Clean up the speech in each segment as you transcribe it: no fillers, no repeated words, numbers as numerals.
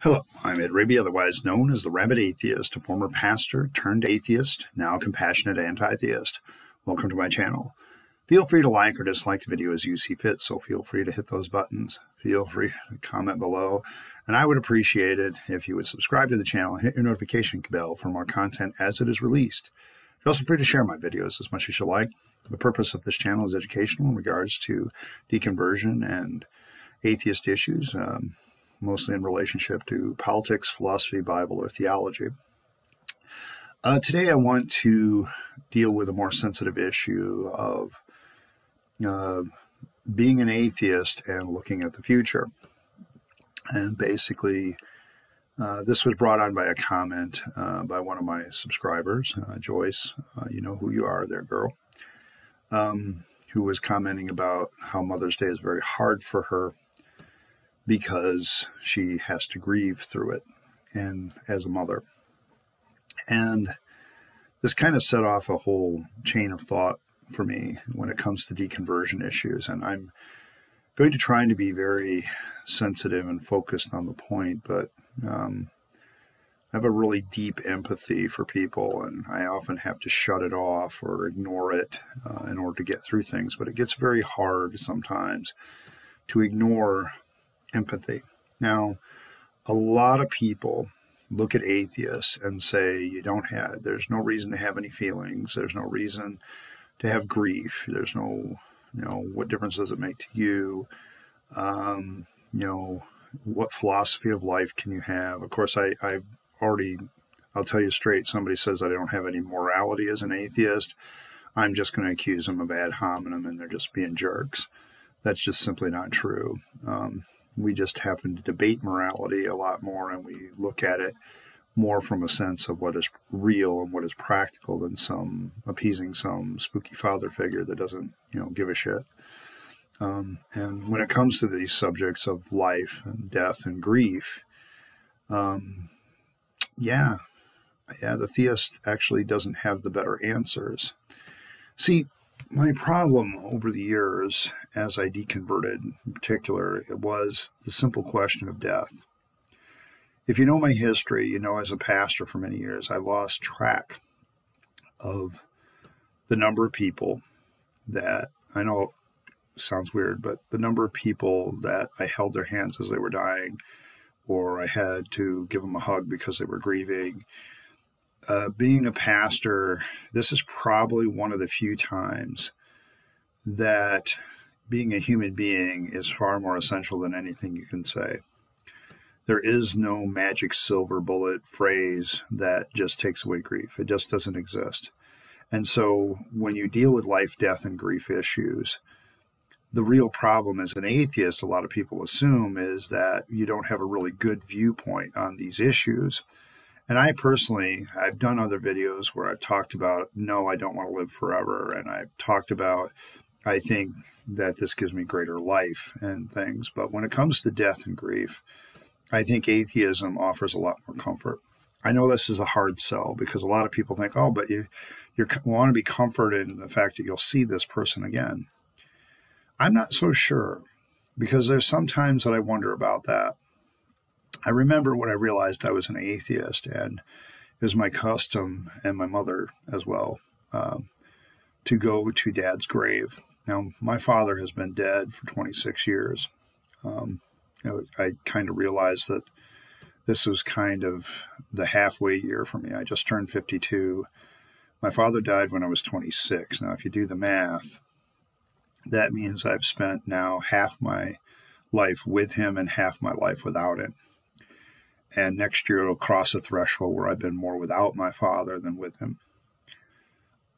Hello, I'm Rabyd, otherwise known as the Rabyd Atheist, a former pastor turned atheist, now compassionate anti-theist. Welcome to my channel. Feel free to like or dislike the video as you see fit, so feel free to hit those buttons. Feel free to comment below, and I would appreciate it if you would subscribe to the channel and hit your notification bell for more content as it is released. You're also free to share my videos as much as you like. The purpose of this channel is educational in regards to deconversion and atheist issues, mostly in relationship to politics, philosophy, Bible, or theology. Today I want to deal with a more sensitive issue of being an atheist and looking at the future. And basically, this was brought on by a comment by one of my subscribers, Joyce. You know who you are there, girl. Who was commenting about how Mother's Day is very hard for her because she has to grieve through it and as a mother. And this kind of set off a whole chain of thought for me when it comes to deconversion issues. And I'm going to try to be very sensitive and focused on the point, but I have a really deep empathy for people, and I often have to shut it off or ignore it in order to get through things. But it gets very hard sometimes to ignore empathy. Now, a lot of people look at atheists and say there's no reason to have any feelings. There's no reason to have grief. There's no, what difference does it make to you? What philosophy of life can you have? Of course, I'll tell you straight, somebody says I don't have any morality as an atheist, I'm just going to accuse them of ad hominem and they're just being jerks. That's just simply not true. We just happen to debate morality a lot more, and we look at it more from a sense of what is real and what is practical than appeasing some spooky father figure that doesn't, give a shit. And when it comes to these subjects of life and death and grief, the theist actually doesn't have the better answers. See, my problem over the years, as I deconverted in particular, it was the simple question of death. If you know my history, as a pastor for many years, I lost track of the number of people that, I know it sounds weird, but the number of people that I held their hands as they were dying, or I had to give them a hug because they were grieving. Being a pastor, this is probably one of the few times that being a human being is far more essential than anything you can say. There is no magic silver bullet phrase that just takes away grief. It just doesn't exist. And so when you deal with life, death, and grief issues, the real problem as an atheist, a lot of people assume, is that you don't have a really good viewpoint on these issues. And I personally, I've done other videos where I've talked about, no, I don't want to live forever. And I've talked about, I think that this gives me greater life and things. But when it comes to death and grief, I think atheism offers a lot more comfort. I know this is a hard sell because a lot of people think, oh, but you want to be comforted in the fact that you'll see this person again. I'm not so sure, because there's some times that I wonder about that. I remember when I realized I was an atheist, and it was my custom, and my mother as well, to go to Dad's grave. Now, my father has been dead for 26 years. I kind of realized that this was kind of the halfway year for me. I just turned 52. My father died when I was 26. Now, if you do the math, that means I've spent now half my life with him and half my life without him. And next year it'll cross a threshold where I've been more without my father than with him.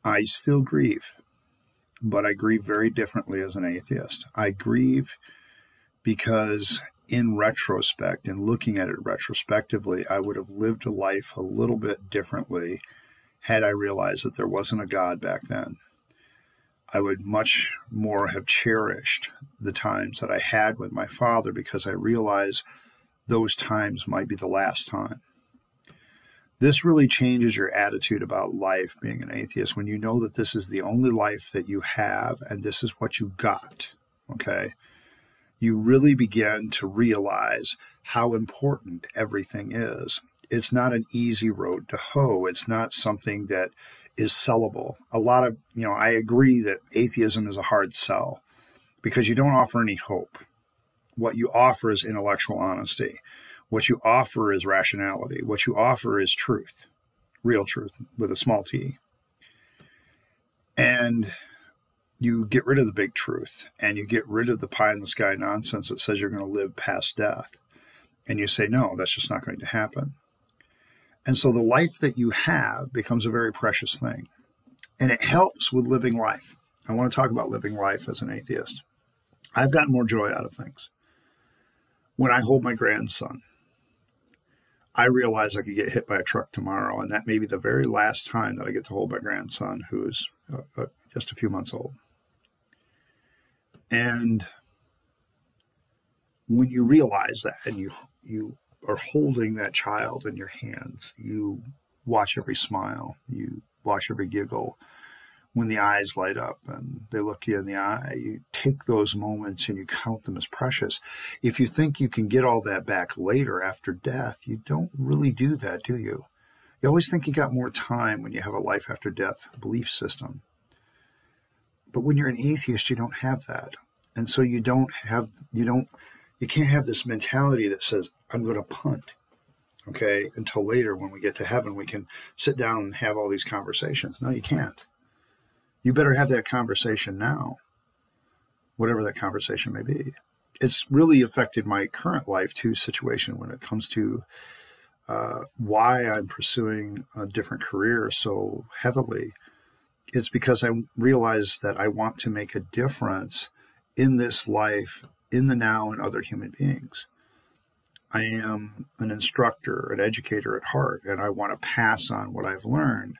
I still grieve, but I grieve very differently as an atheist. I grieve because in retrospect, in looking at it retrospectively, I would have lived a life a little bit differently had I realized that there wasn't a God back then. I would much more have cherished the times that I had with my father, because I realized those times might be the last time. This really changes your attitude about life, being an atheist, when you know that this is the only life that you have and this is what you got, okay? You really begin to realize how important everything is. It's not an easy road to hoe. It's not something that is sellable. A lot of, I agree that atheism is a hard sell because you don't offer any hope. What you offer is intellectual honesty. What you offer is rationality. What you offer is truth, real truth with a small t. And you get rid of the big truth and you get rid of the pie in the sky nonsense that says you're going to live past death. And you say, no, that's just not going to happen. And so the life that you have becomes a very precious thing. And it helps with living life. I want to talk about living life as an atheist. I've gotten more joy out of things. When I hold my grandson, I realize I could get hit by a truck tomorrow, and that may be the very last time that I get to hold my grandson, who is just a few months old. And when you realize that and you are holding that child in your hands, you watch every smile, you watch every giggle. When the eyes light up and they look you in the eye, you take those moments and you count them as precious. If you think you can get all that back later after death, you don't really do that, do you? You always think you got more time when you have a life after death belief system. But when you're an atheist, you don't have that. And so you can't have this mentality that says, I'm going to punt, okay, until later when we get to heaven, we can sit down and have all these conversations. No, you can't. You better have that conversation now, whatever that conversation may be. It's really affected my current life, too, situation when it comes to why I'm pursuing a different career so heavily. It's because I realize that I want to make a difference in this life, in the now, and other human beings. I am an instructor, an educator at heart, and I want to pass on what I've learned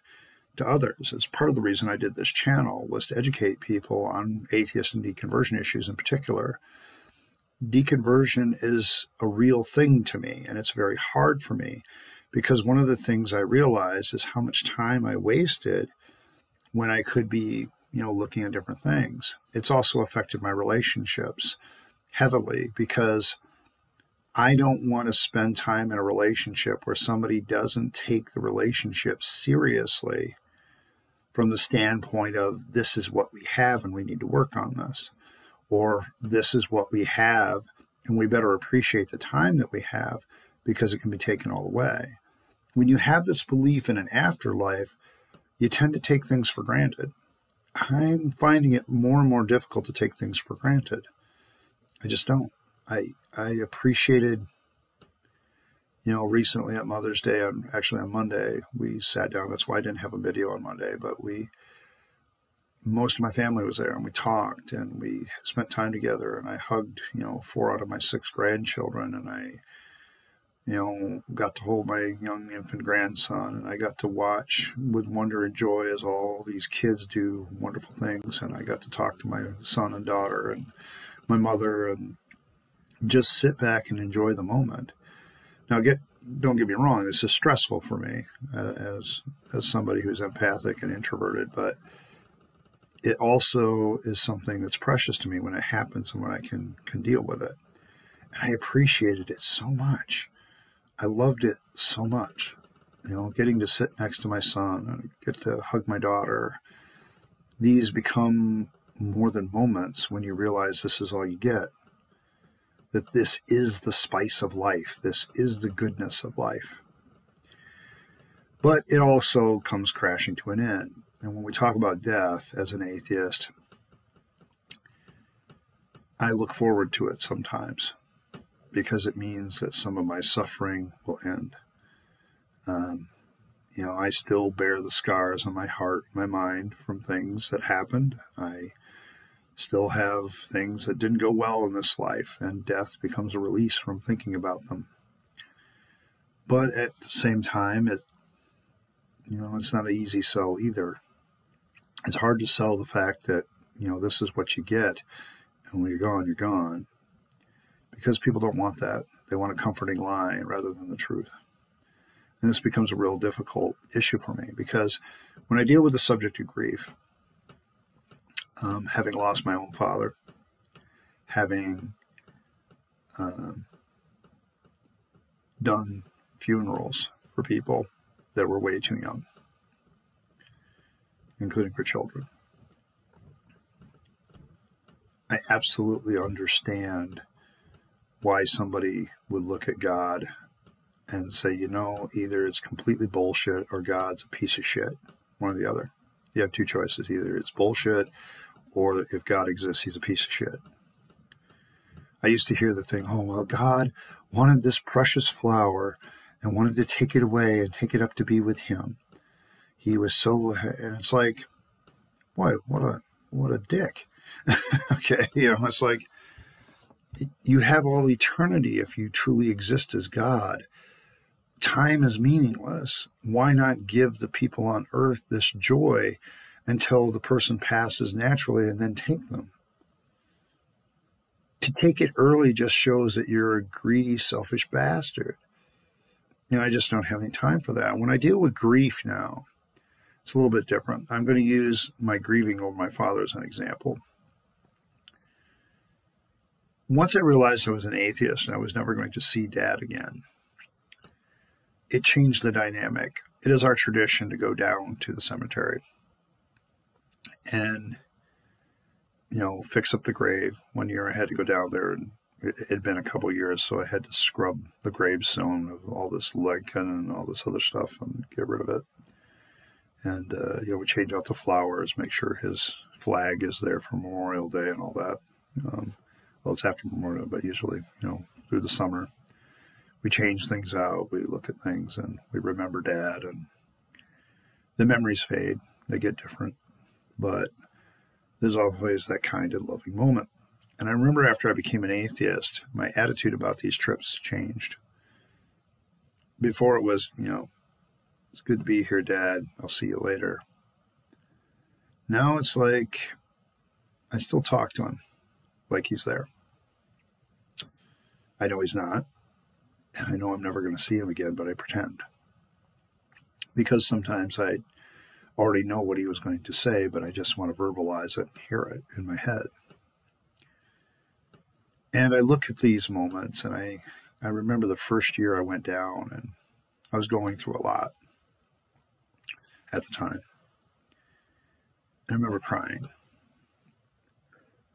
to others. It's part of the reason I did this channel, was to educate people on atheist and deconversion issues in particular. Deconversion is a real thing to me, and it's very hard for me because one of the things I realize is how much time I wasted when I could be, looking at different things. It's also affected my relationships heavily because I don't want to spend time in a relationship where somebody doesn't take the relationship seriously from the standpoint of this is what we have and we need to work on this, or this is what we have and we better appreciate the time that we have because it can be taken all away. When you have this belief in an afterlife, you tend to take things for granted. I'm finding it more and more difficult to take things for granted. I just don't. I appreciated, recently at Mother's Day, on Monday, we sat down. That's why I didn't have a video on Monday, but most of my family was there and we talked and we spent time together and I hugged, 4 out of my 6 grandchildren and I, got to hold my young infant grandson and I got to watch with wonder and joy as all these kids do wonderful things. And I got to talk to my son and daughter and my mother and just sit back and enjoy the moment. Now, don't get me wrong, this is stressful for me as somebody who's empathic and introverted, but it also is something that's precious to me when it happens and when I can deal with it. And I appreciated it so much. I loved it so much. Getting to sit next to my son and get to hug my daughter. These become more than moments when you realize this is all you get. That this is the spice of life. This is the goodness of life. But it also comes crashing to an end. And when we talk about death as an atheist, I look forward to it sometimes because it means that some of my suffering will end. I still bear the scars on my heart, my mind from things that happened. I still have things that didn't go well in this life, and death becomes a release from thinking about them. But at the same time, it's not an easy sell either. It's hard to sell the fact that, this is what you get, and when you're gone, you're gone. Because people don't want that. They want a comforting lie rather than the truth. And this becomes a real difficult issue for me because when I deal with the subject of grief, having lost my own father, having done funerals for people that were way too young, including for children. I absolutely understand why somebody would look at God and say, you know, either it's completely bullshit or God's a piece of shit, one or the other. You have two choices. Either it's bullshit or if God exists, he's a piece of shit. I used to hear the thing, oh, well, God wanted this precious flower and wanted to take it away and take it up to be with him. He was so, and it's like, boy, what a dick. Okay, you know, it's like, you have all eternity if you truly exist as God. Time is meaningless. Why not give the people on earth this joy until the person passes naturally and then take them? To take it early just shows that you're a greedy, selfish bastard. And I just don't have any time for that. When I deal with grief now, it's a little bit different. I'm going to use my grieving over my father as an example. Once I realized I was an atheist and I was never going to see Dad again, it changed the dynamic. It is our tradition to go down to the cemetery and, you know, fix up the grave. One year I had to go down there, and it had been a couple years, so I had to scrub the gravestone of all this lichen and all this other stuff and get rid of it. And, you know, we change out the flowers, make sure his flag is there for Memorial Day and all that. Well, it's after Memorial, but usually, you know, through the summer, we change things out. We look at things and we remember Dad, and the memories fade. They get different, but there's always that kind of loving moment. And I remember after I became an atheist, my attitude about these trips changed. Before it was, you know, it's good to be here, Dad. I'll see you later. Now it's like I still talk to him like he's there. I know he's not. And I know I'm never going to see him again, but I pretend. Because sometimes I already know what he was going to say, but I just want to verbalize it and hear it in my head. And I look at these moments, and I remember the first year I went down, and I was going through a lot at the time. I remember crying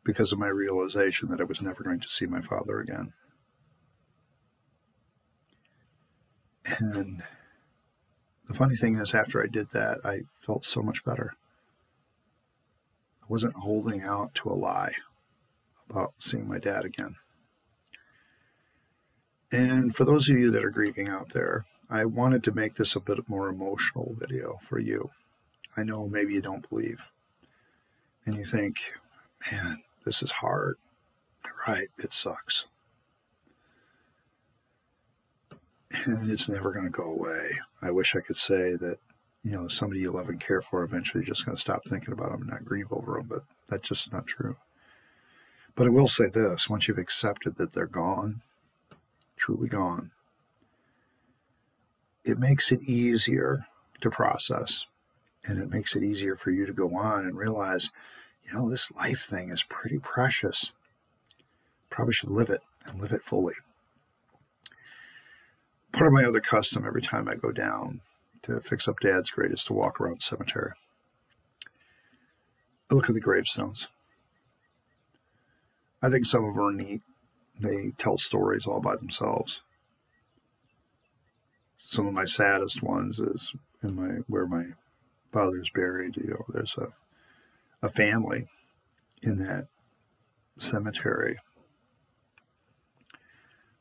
because of my realization that I was never going to see my father again. And the funny thing is, after I did that, I felt so much better. I wasn't holding out to a lie about seeing my dad again. And for those of you that are grieving out there, I wanted to make this a bit more emotional video for you. I know maybe you don't believe, and you think, man, this is hard. Right, it sucks. And it's never going to go away. I wish I could say that, you know, somebody you love and care for eventually just going to stop thinking about them and not grieve over them, but that's just not true. But I will say this, once you've accepted that they're gone, truly gone, it makes it easier to process, and it makes it easier for you to go on and realize, you know, this life thing is pretty precious. Probably should live it and live it fully. Part of my other custom every time I go down to fix up Dad's grave is to walk around the cemetery. I look at the gravestones. I think some of them are neat. They tell stories all by themselves. Some of my saddest ones is where my father is buried. You know, there's a family in that cemetery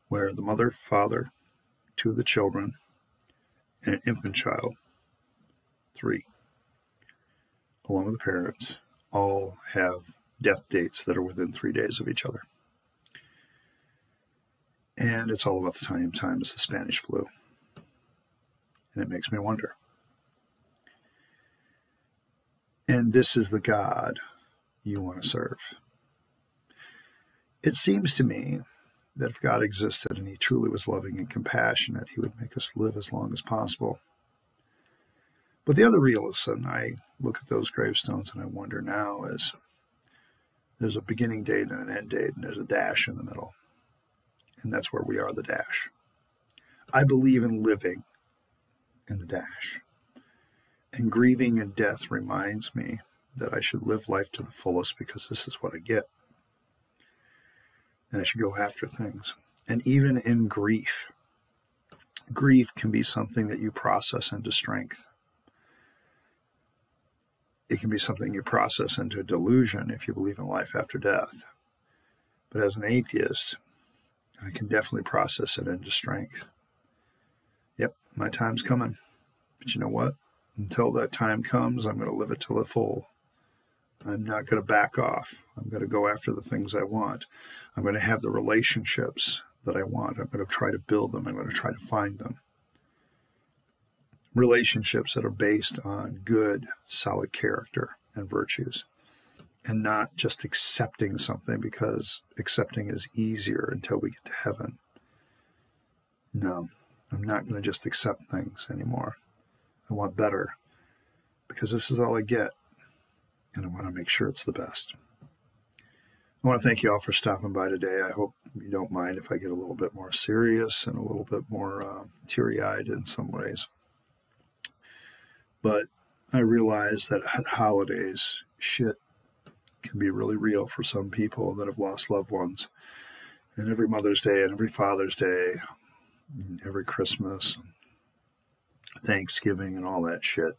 where the mother, father, two of the children, and an infant child, 3, along with the parents, all have death dates that are within 3 days of each other. And it's all about the same time as the Spanish flu. And it makes me wonder. And this is the God you want to serve. It seems to me that if God existed and he truly was loving and compassionate, he would make us live as long as possible. But the other realism, I look at those gravestones and I wonder now is there's a beginning date and an end date, and there's a dash in the middle. And that's where we are, the dash. I believe in living in the dash. And grieving and death reminds me that I should live life to the fullest because this is what I get. And I should go after things. And even in grief, grief can be something that you process into strength. It can be something you process into delusion if you believe in life after death. But as an atheist, I can definitely process it into strength. Yep, my time's coming. But you know what? Until that time comes, I'm going to live it to the full. I'm not going to back off. I'm going to go after the things I want. I'm going to have the relationships that I want. I'm going to try to build them. I'm going to try to find them. Relationships that are based on good, solid character and virtues, and not just accepting something because accepting is easier until we get to heaven. No, I'm not going to just accept things anymore. I want better because this is all I get, and I want to make sure it's the best. I want to thank you all for stopping by today. I hope you don't mind if I get a little bit more serious and a little bit more teary-eyed in some ways. But I realize that at holidays, shit can be really real for some people that have lost loved ones. And every Mother's Day and every Father's Day, and every Christmas, Thanksgiving and all that shit,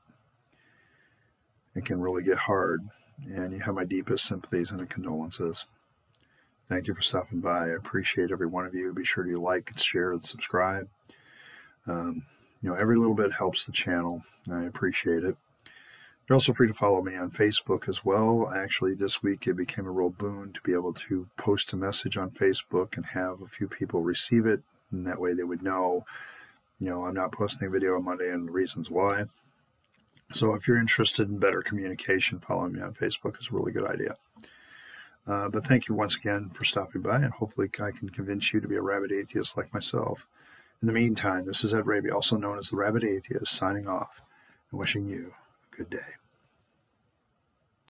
it can really get hard. And you have my deepest sympathies and condolences. Thank you for stopping by. I appreciate every one of you. Be sure to like and share and subscribe. Every little bit helps the channel. I appreciate it. You're also free to follow me on Facebook as well. Actually, this week it became a real boon to be able to post a message on Facebook and have a few people receive it. And that way they would know, I'm not posting a video on Monday and the reasons why. So if you're interested in better communication, following me on Facebook is a really good idea. But thank you once again for stopping by, and hopefully I can convince you to be a rabid atheist like myself. In the meantime, this is Rabyd, also known as the Rabid Atheist, signing off and wishing you a good day.